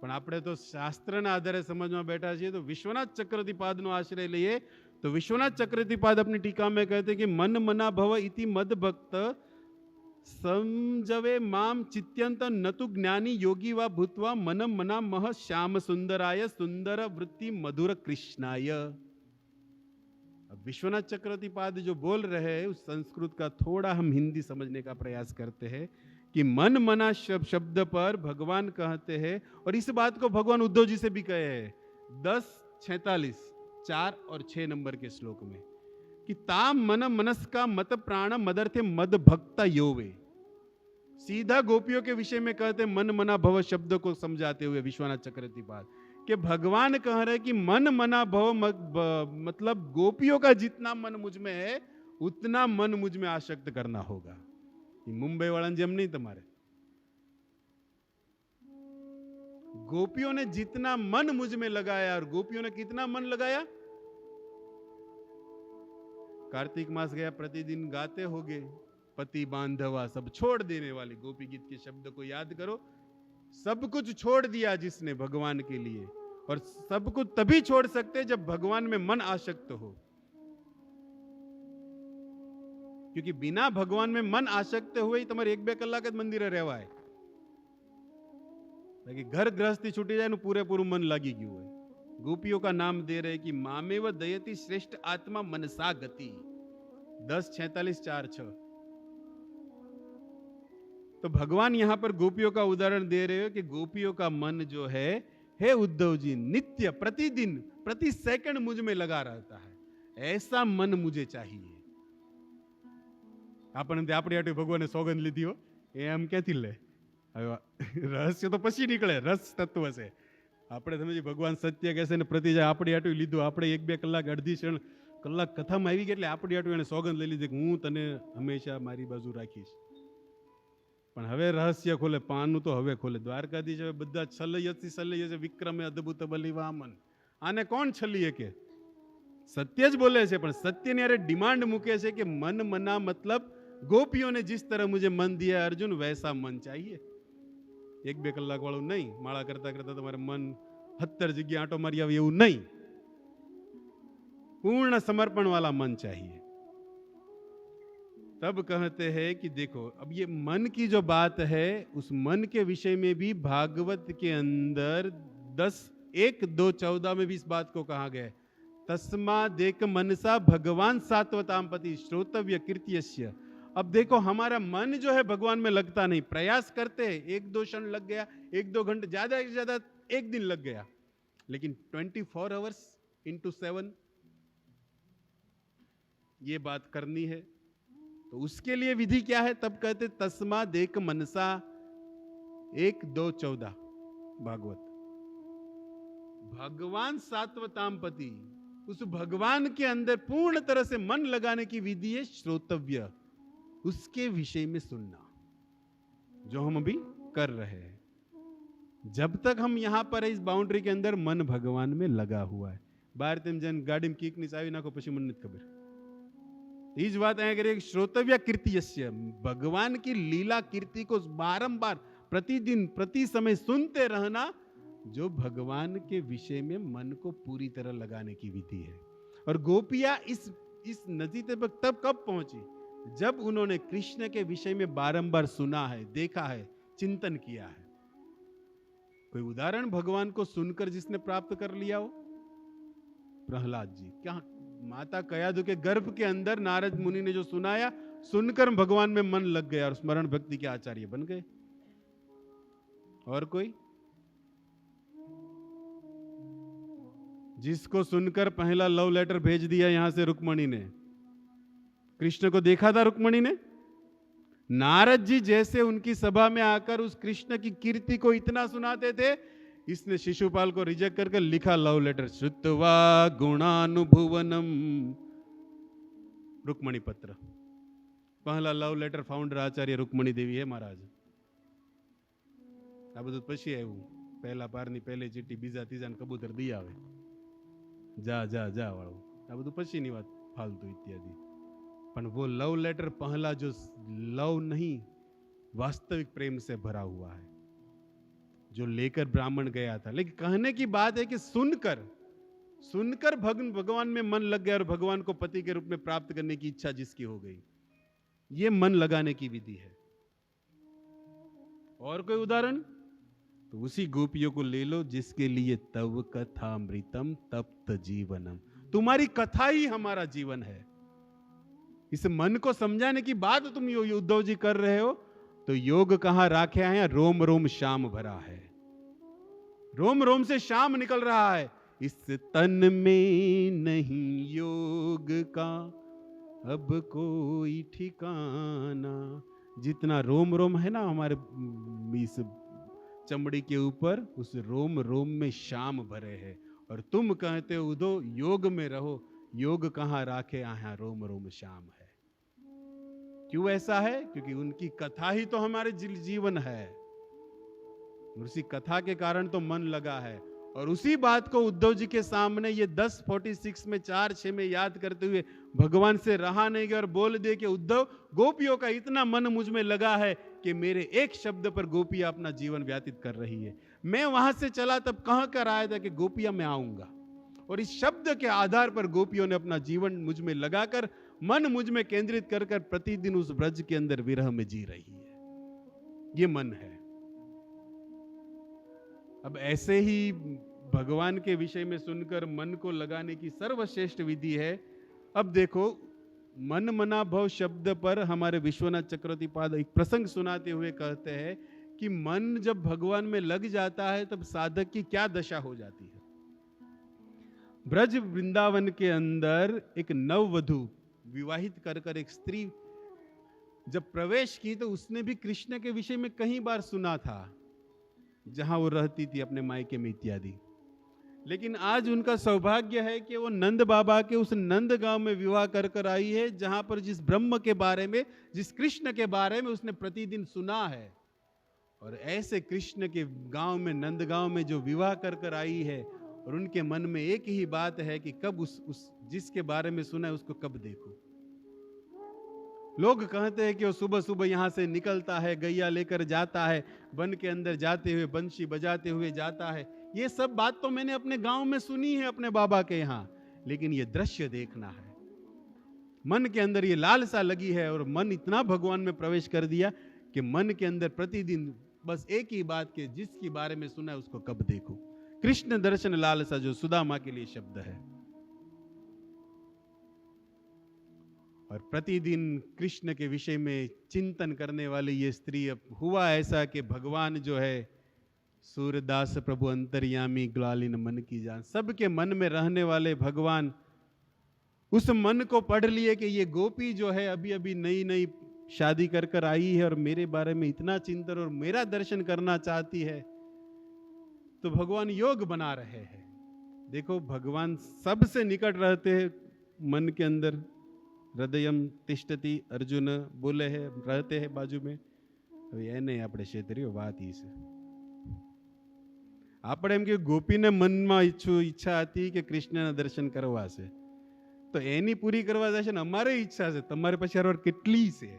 પણ આપણે તો શાસ્ત્રના આધારે સમજવા બેઠા છીએ, તો વિશ્વનાથ ચક્રતીપાદનો આશ્રય લઈએ તો વિશ્વનાથ ચક્રતીપાદ अपनी टीका में कहते हैं कि मन मना भव इति मद भक्त समझवे माम चित्यंत नतु ज्ञानी योगी वा भूतवा मनम मना मह श्याम सुंदराय सुंदर वृत्ति मधुर कृष्णाय। विश्वनाथ चक्रवर्तीपाद जो बोल रहे हैं उस संस्कृत का थोड़ा हम हिंदी समझने का प्रयास करते हैं कि मन मना शब्द पर भगवान कहते हैं, और इस बात को भगवान उद्धव जी से भी कहे हैं 10:46 4 और 6 नंबर के श्लोक में कि ताम मन मनस का मत प्राण मदर्थे मद भक्ता योवे। सीधा गोपियों के विषय में कहते मन मना भव शब्द को समझाते हुए विश्वनाथ चक्रवर्तीपाद कि भगवान कह रहे कि मन मना भव मतलब गोपियों का जितना मन मुझ में है उतना मन मुझ में आसक्त करना होगा। मुंबई वाला जम नहीं, तुम्हारे गोपियों ने जितना मन मुझ में लगाया, और गोपियों ने कितना मन लगाया? कार्तिक मास गया, प्रतिदिन गाते होगे पति बांधवा सब छोड़ देने वाली गोपी गीत के शब्द को याद करो। सब कुछ छोड़ दिया जिसने भगवान के लिए, और सब कुछ तभी छोड़ सकते जब भगवान में मन आसक्त हो, क्योंकि बिना भगवान में मन आसक्त हुए ही तुम्हारे 1-2 કલાક જ મંદિરે રહેવાય, बाकी घर गृहस्थी छूटी जाए पूरे पूરું मन लागी गયું હોય। गोपियों का नाम दे रहे कि मामेव दयति श्रेष्ठ आत्मा मनसा गति। 10:46 4 6। तो भगवान यहां पर गोपियों का उदाहरण दे रहे हो कि गोपियों का मन जो है, हे उद्धव जी, नित्य प्रतिदिन प्रति सेकंड मुझ में लगा रहता है, ऐसा मन मुझे चाहिए। आपने आपणी आटे भगवान सौगंध लीधी हो एम क्यांथी ले? रहस्य तो पछी निकले, रस तत्व से આપણે સમજી ભગવાન સત્ય કહેશે ને પ્રતિ જાય આપણી આટું લીધું, આપણે 1-2 કલાક અડધી કલાક કથામાં આવી ગઈ એટલે આપણી આટું એને સોગંદ લઈ લીધી કે હું તને હંમેશા મારી બાજુ રાખીશ। પણ હવે રહસ્ય ખોલે, પાનું તો હવે ખોલે। દ્વારકાધીશ હવે બધા છલૈયથી છે, વિક્રમે અદ્ભુત બલી વામન। આને કોણ છલીએ કે? સત્ય જ બોલે છે, પણ સત્યની અરે ડિમાન્ડ મૂકે છે કે મન મના मतलब गोपियों ने जिस तरह मुझे मन दिया अर्जुन वैसा मन चाहिए। 1-2 કલાક વાળું नहीं, माळा करता करता तुम्हारे मन 70 जगह आटो मारी आवे એવું नहीं, पूर्ण समर्पण वाला मन चाहिए। तब कहते हैं कि देखो अब ये मन की जो बात है, उस मन के विषय में भी भागवत के अंदर 10:1-2-14 में भी इस बात को कहा गया है, तस्मादेक मनसा भगवान सात्वताम पति श्रोतव्य कीर्त्यस्य। अब देखो हमारा मन जो है भगवान में लगता नहीं, प्रयास करते हैं, 1-2 क्षण लग गया, 1-2 घंटे, ज्यादा से ज्यादा 1 दिन लग गया, लेकिन 24 आवर्स into 7 ये बात करनी है। तो उसके लिए विधि क्या है? तब कहते तस्मादेक मनसा, 1:2:14 भागवत। भगवान सात्वतामपति, उस भगवान के अंदर पूर्ण तरह से मन लगाने की विधि है श्रोतव्य, उसके विषय में सुनना, जो हम अभी कर रहे हैं। जब तक हम यहां पर है इस बाउंड्री के अंदर, मन भगवान में लगा हुआ है। बाहर तेम जन गाड़ी में कीक नहीं चावी नाखो पछी मन नहीं खबर। इस बात અહીંયા करे श्रोतव्य कीर्तियस्य, भगवान की लीला कीर्ति को बारंबार प्रतिदिन प्रति समय सुनते रहना, जो भगवान के विषय में मन को पूरी तरह लगाने की विधि है। और गोपियां इस नतीजे पर तब कब पहुंची, जब उन्होंने कृष्ण के विषय में बारंबार सुना है, देखा है, चिंतन किया है। कोई उदाहरण भगवान को सुनकर जिसने प्राप्त कर लिया हो? प्रहलाद जी। क्या माता कयादु के गर्भ के अंदर नारद मुनि ने जो सुनाया, सुनकर भगवान में मन लग गया और स्मरण भक्ति के आचार्य बन गए। और कोई? जिसको सुनकर पहला लव लेटर भेज दिया यहां से रुक्मणी ने, कृष्ण को देखा था रुक्मणी ने? नारद जी जैसे उनकी सभा में आकर उस कृष्ण की कीर्ति को इतना सुनाते थे, इसने शिशुपाल को रिजेक्ट करके लिखा लव लेटर, श्रुत्वा गुणानुभुवनम रुक्मणी पत्र। पहला लव लेटर फाउंडर आचार्य रुक्मणी देवी है महाराज। आ બધું પછી આવ્યું, પહેલા પારની પહેલી ચીઠી, બીજા ત્રીજા કબૂતર દી આવે, जा जा जा वाળું। આ બધું પછીની વાત, फालतू इत्यादि। पर वो लव लेटर पहला जो लव नहीं, वास्तविक प्रेम से भरा हुआ है, जो लेकर ब्राह्मण गया था। लेकिन कहने की बात है कि सुनकर भगवान में मन लग गया और भगवान को पति के रूप में प्राप्त करने की इच्छा जिसकी हो गई, ये मन लगाने की विधि है। और कोई उदाहरण? तो उसी गोपियों को ले लो, जिसके लिए तव कथामृतम तप्त जीवनम, तुम्हारी कथा ही हमारा जीवन है। इस मन को समझाने की बात तुम उद्धव जी कर रहे हो, तो योग कहां राखे हैं? रोम रोम श्याम भरा है, रोम रोम से श्याम निकल रहा है। इस तन में नहीं योग का अब कोई ठिकाना। जितना रोम रोम है ना हमारे इस चमड़ी के ऊपर, उस रोम रोम में श्याम भरे हैं। और तुम कहते हो उदो योग में रहो, योग कहां राखे यहाँ रोम रोम श्याम है। क्यों ऐसा है? क्योंकि उनकी कथा ही तो हमारे जीवन है, उसी कथा के कारण तो मन लगा है। और उसी बात को उद्धव जी के सामने ये 10:46 में 4:6 में याद करते हुए भगवान से रहा नहीं गया और बोल दे कि उद्धव, गोपियों का इतना मन मुझ में लगा है कि मेरे एक शब्द पर गोपियां अपना जीवन व्यतीत कर रही है। मैं वहां से चला तब कहां कर आया था कि गोपियां मैं आऊंगा, और इस शब्द के आधार पर गोपियों ने अपना जीवन मुझ में लगाकर, मन मुझ में केंद्रित कर प्रतिदिन उस ब्रज के अंदर विरह में जी रही है। ये मन है। अब ऐसे ही भगवान के विषय में सुनकर मन को लगाने की सर्वश्रेष्ठ विधि है। अब देखो, मन मना भव शब्द पर हमारे विश्वनाथ चक्रवर्ती पाद एक प्रसंग सुनाते हुए कहते हैं कि मन जब भगवान में लग जाता है तब साधक की क्या दशा हो जाती है। ब्रज वृंदावन के अंदर एक नववधु विवाहित कर एक स्त्री जब प्रवेश की, तो उसने भी कृष्ण के विषय में कई बार सुना था जहां वो रहती थी अपने मायके में इत्यादि। लेकिन आज उनका सौभाग्य है कि वो नंद बाबा के उस नंद गांव में विवाह कर आई है, जहां पर जिस ब्रह्म के बारे में, जिस कृष्ण के बारे में उसने प्रतिदिन सुना है। और ऐसे कृष्ण के गांव में, नंद गांव में जो विवाह कर आई है, और उनके मन में एक ही बात है कि कब उस जिसके बारे में सुना है उसको कब देखूं। लोग कहते हैं कि वो सुबह सुबह यहां से निकलता है, गैया लेकर जाता है, वन के अंदर जाते हुए बंशी बजाते हुए जाता है। ये सब बात तो मैंने अपने गांव में सुनी है अपने बाबा के यहाँ, लेकिन ये दृश्य देखना है। मन के अंदर ये लालसा लगी है और मन इतना भगवान में प्रवेश कर दिया कि मन के अंदर प्रतिदिन बस एक ही बात के जिसके बारे में सुना है उसको कब देखूं। कृष्ण दर्शन लालसा, जो सुदामा के लिए शब्द है। और प्रतिदिन कृष्ण के विषय में चिंतन करने वाली ये स्त्री, अब हुआ ऐसा कि भगवान जो है सूरदास प्रभु अंतर्यामी ग्लालिन मन की जान, सबके मन में रहने वाले भगवान उस मन को पढ़ लिए कि ये गोपी जो है अभी अभी नई नई शादी कर कर आई है और मेरे बारे में इतना चिंतन और मेरा दर्शन करना चाहती है, तो भगवान योग बना रहे हैं। देखो, भगवान सबसे निकट रहते हैं मन के अंदर। हृदयम तिष्ठति अर्जुन बोले हैं, रहते हैं बाजू में। હવે એને આપણે ક્ષેત્રીય વાત ઈ છે, આપણે એમ કે ગોપીને મનમાં ઈચ્છા હતી કે કૃષ્ણના દર્શન કરવા છે, તો એની પૂરી કરવા જશે ને અમારે ઈચ્છા છે, તમારે પછી હરવાર કેટલી છે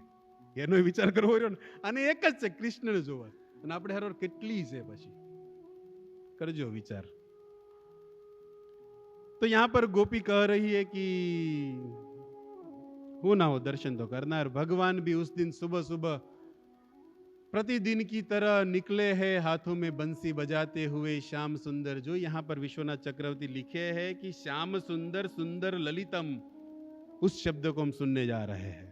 એનો વિચાર કરવો રહ્યો ને। અને એક જ છે કૃષ્ણને જોવા, અને આપણે હરવાર કેટલી છે પછી करजो विचार। तो यहां पर गोपी कह रही है कि हो ना हो दर्शन तो करना है। भगवान भी उस दिन सुबह सुबह प्रतिदिन की तरह निकले हैं, हाथों में बंसी बजाते हुए श्याम सुंदर। जो यहां पर विश्वनाथ चक्रवर्ती लिखे हैं कि श्याम सुंदर सुंदर ललितम, उस शब्द को हम सुनने जा रहे हैं।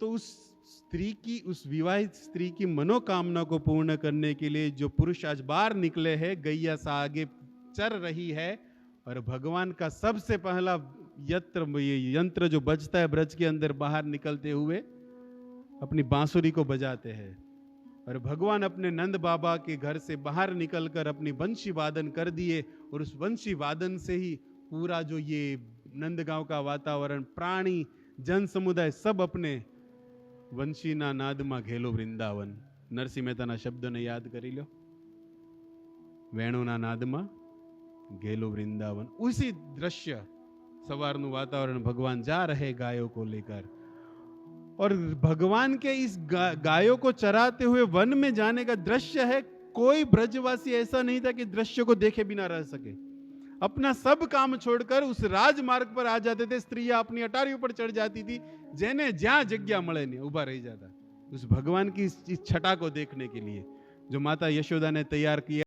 तो उस स्त्री की, उस विवाहित स्त्री की मनोकामना को पूर्ण करने के लिए जो पुरुष आज बाहर निकले हैं, गैया सा आगे चर रही है, और भगवान का सबसे पहला यंत्र जो बजता है ब्रज के अंदर, बाहर निकलते हुए अपनी बांसुरी को बजाते हैं। और भगवान अपने नंद बाबा के घर से बाहर निकलकर अपनी बंशी वादन कर दिए, और उस बंशी वादन से ही पूरा जो ये नंदगांव का वातावरण, प्राणी जन समुदाय सब अपने वंशीना नादમાં ઘેલો વૃંદાવન। નરસિંહ મહેતાના શબ્દોને યાદ કરી લો, વેણુના નાદમાં ઘેલો વૃંદાવન। उसी दृश्य, सवारનું वातावरण, भगवान जा रहे गायों को लेकर, और भगवान के इस गायों को चराते हुए वन में जाने का दृश्य है। कोई ब्रजवासी ऐसा नहीं था कि दृश्य को देखे बिना रह सके। अपना सब काम छोड़कर उस राजमार्ग पर आ जाते थे। स्त्रियां अपनी अटारियों पर चढ़ जाती थी, जेने ज्यां जग्या મળે नहीं उभा रह जाता उस भगवान की इस छटा को देखने के लिए, जो माता यशोदा ने तैयार किया।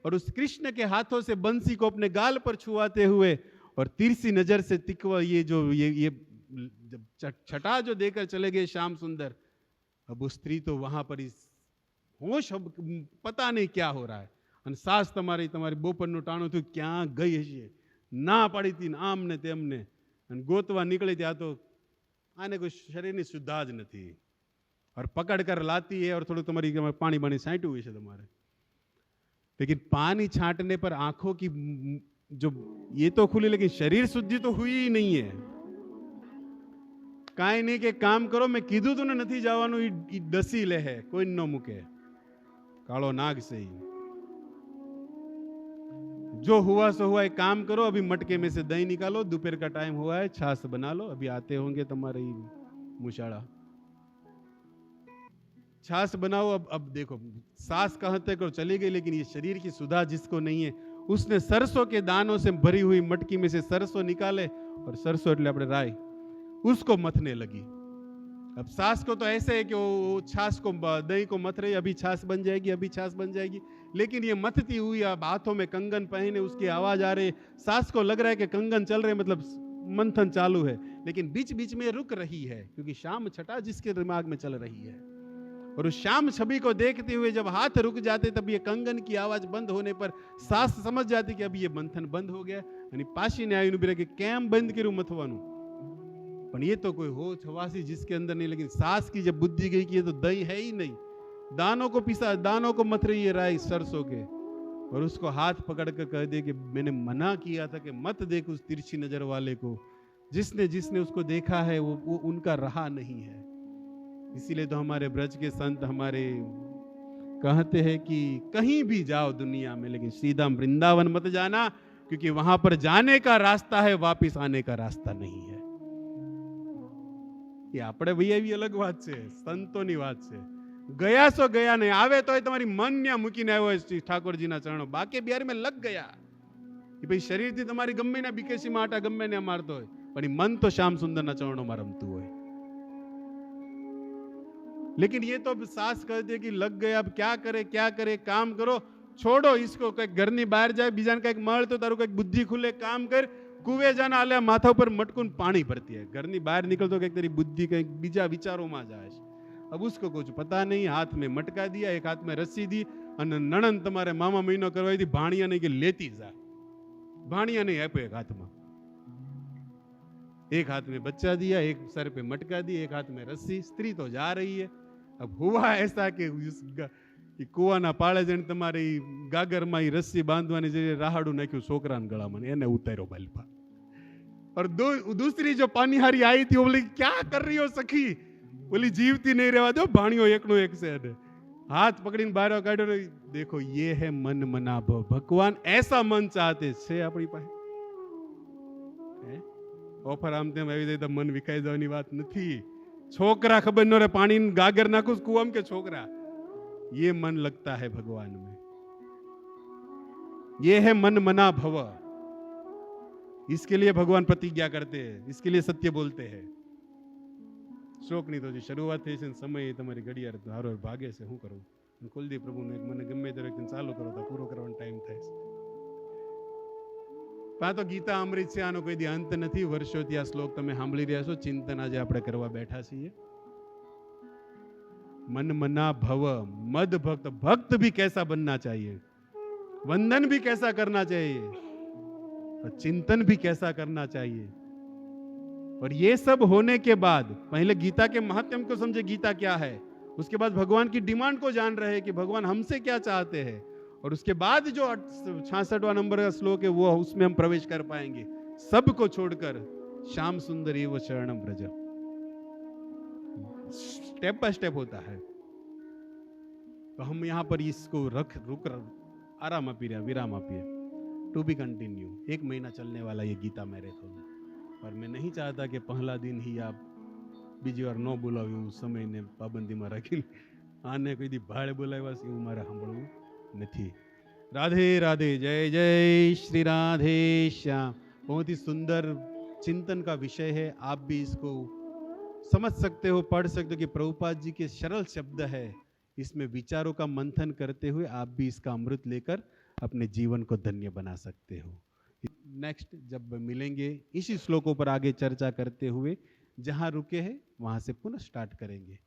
और उस कृष्ण के हाथों से बंसी को अपने गाल पर छुआते हुए और तिरछी नजर से तिकवा, ये जब छटा जो देकर चले गए श्याम सुंदर, अब वो स्त्री तो वहां पर इस होश, अब पता नहीं क्या हो रहा है। અને સાસ તમારી બોપરનું ટાણું થયું ક્યાં ગઈ હશે, ના પાડી હતી ને આમ ને તેમને, અને ગોતવા નીકળી ત્યાં તો આને કોઈ શરીરની સુદ્ધા જ નથી, और पकड़ कर लाती है और थोड़ा तुम्हारी पानी बानी छांटू हुई है तुम्हारे, लेकिन पानी छांटने पर आंखों की जो ये तो खुली लेकिन शरीर शुद्धि तो हुई ही नहीं है। काई नहीं के काम करो, मैं कीधु तूने नहीं जावानु, ई डसी ले है कोई न मुके कालो नाग से ही, जो हुआ सो हुआ, एक काम करो, अभी मटके में से दही निकालो, दोपहर का टाइम हुआ है, छाछ बना लो, अभी आते होंगे तुम्हारे मुशाड़ा, छाछ बनाओ। अब देखो सास कहते करो चली गई, लेकिन ये शरीर की सुधा जिसको नहीं है, उसने सरसों के दानों से भरी हुई मटकी में से सरसों निकाले, और सरसों એટલે આપણે રાઈ, उसको मथने लगी। अब सास को तो ऐसे है कि वो छाछ को दही को मथ रही, अभी छाछ बन जाएगी, अभी छाछ बन जाएगी, लेकिन ये मथती हुई अब हाथों में कंगन पहने, उसकी आवाज आ रही, सास को लग रहा है कि कंगन चल रहे, मतलब मंथन चालू है, लेकिन बीच बीच में रुक रही है, क्योंकि शाम छठा जिसके दिमाग में चल रही है। और उस शाम छवि को देखते हुए जब हाथ रुक जाते, तब ये कंगन की आवाज बंद होने पर सास समझ जाती कि अभी ये मंथन बंद हो गया, અને પાછીને આવીને ઉભી રહે કે કેમ બંધ કર્યું મથવાનું, પણ ये तो कोई हो छवासी जिसके अंदर नहीं, लेकिन सास की जब बुद्धि गई कि ये तो दही है ही नहीं, दानों को पिसा, दानों को मथ रही है राई सरसों के, और उसको हाथ पकड़ कर कह दे कि मैंने मना किया था कि मत देख उस तिरछी नजर वाले को, जिसने जिसने उसको देखा है वो उनका रहा नहीं है। इसीलिए तो हमारे ब्रज के संत हमारे कहते हैं कि कहीं भी जाओ दुनिया में, लेकिन सीधा वृंदावन मत जाना, क्योंकि वहां पर जाने का रास्ता है, वापिस आने का रास्ता नहीं है। ये આપણે ભાઈ એવી અલગ વાત છે, સંતોની વાત છે, ગયા સો ગયા નહીં, આવે તો તમારી મન ન્યા મૂકીને આવ્યો શ્રી ઠાકોરજીના ચરણો, બાકી બિહાર में લગ ગયા, કે ભાઈ શરીરથી તમારી ગમે ના બીકેસી માં આટા ગમે ને મારતો હોય, પણ મન તો શ્યામ સુંદરના ચરણોમાં રમતું હોય। लेकिन ये तो सास कहती है कि लग गए, अब क्या करे, काम करो, छोड़ो इसको, कहीं घर ની બહાર જાય, બીજાને કઈક મળે તો તારું કઈક બુદ્ધિ ખુલે, કામ કર, કુવે જાના આલે માથા ઉપર મટકુન પાણી ભરતી है, घर ની બહાર निकलतो कहीं तेरी बुद्धि कहीं બીજા વિચારોમાં જાય છે। अब उसको कुछ पता नहीं, हाथ में मटका दिया, एक हाथ में रस्सी दी, અને નણંદ તમારે મામા મહિનો કરવાઈ દી, ભાણિયા નહીં કે લેતી जा, ભાણિયા नहीं આપ્યો एक हाथ में, एक हाथ में बच्चा दिया, एक सर पे मटका दी, एक हाथ में रस्सी, स्त्री तो जा रही है। अब हुआ ऐसा कि કુવાના પાળે જઈને તમારે ગાગરમાં રસ્સી બાંધવાની જગ્યાએ રાહાડું નાખ્યું છોકરાના ગળામાં, એને ઉતાર્યો બાલપા, और दूसरी जो पानीहारी आई थी वो बोली क्या कर रही हो सखी, बोली जीवती नहीं रहवा दो, भाणियो एकनो एक से हाथ पकड़ीने बाहर काढ्यो, देखो ये है मन मना भव, भगवान ऐसा मन चाहते છે આપણી પાસે, ઓફર આમ તેમ આવી જાય તો મન વિખાઈ જવાની વાત નથી। छोकरा खबर न रहे, पानी गागर नाखुस कुआम के छोकरा, ये मन लगता है भगवान में, ये है मन मना भव, इसके लिए भगवान प्रतिज्ञा करते हैं, इसके लिए सत्य बोलते हैं। शोक नहीं तो जी शुरुआत थी समय तमारी घड़ियाळ हारो भागे से हूँ करूँ, कुलदीप प्रभु ने મને ગમે ત્યારે ચાલુ કરો તો પૂરો કરવાનો ટાઈમ થાય છે। પા તો ગીતા અમૃત છે, આનો કોઈ દી અંત નથી, વર્ષોથી આ શ્લોક તમે સાંભળી રહ્યા છો, ચિંતન આજે આપણે કરવા બેઠા છીએ। मन मना भव, मद भक्त, भक्त भी कैसा बनना चाहिए, वंदन भी कैसा करना चाहिए, और चिंतन भी कैसा करना चाहिए। और ये सब होने के बाद पहले गीता के महात्म्य को समझे, गीता क्या है, उसके बाद भगवान की डिमांड को जान रहे कि भगवान हमसे क्या चाहते हैं, और उसके बाद जो 66वां नंबर का श्लोक है वो उसमें हम प्रवेश कर पाएंगे, सबको छोड़कर श्याम सुंदर एव शरणम व्रज, स्टेप बाय स्टेप होता है। तो हम यहाँ पर इसको रुक आराम आपी रहा, विराम आपिए, टू बी कंटिन्यू। 1 महीना चलने वाला ये गीता मैरेथन, और मैं नहीं चाहता कि पहला दिन ही आप बीजी વાર ન બોલાવ્યું, સમયને પાબંદીમાં રાખીને આને કોઈ દી ભાડે બોલાવ્યા છે એવું મારે સાંભળવું નથી। राधे राधे, जय जय श्री राधे श्याम। बहुत ही सुंदर चिंतन का विषय है, आप भी इसको समझ सकते हो, पढ़ सकते हो कि प्रभुपाद जी के सरल शब्द है, इसमें विचारों का मंथन करते हुए आप भी इसका अमृत लेकर अपने जीवन को धन्य बना सकते हो। नेक्स्ट जब मिलेंगे इसी श्लोकों पर आगे चर्चा करते हुए, जहां रुके हैं वहां से पुनः स्टार्ट करेंगे।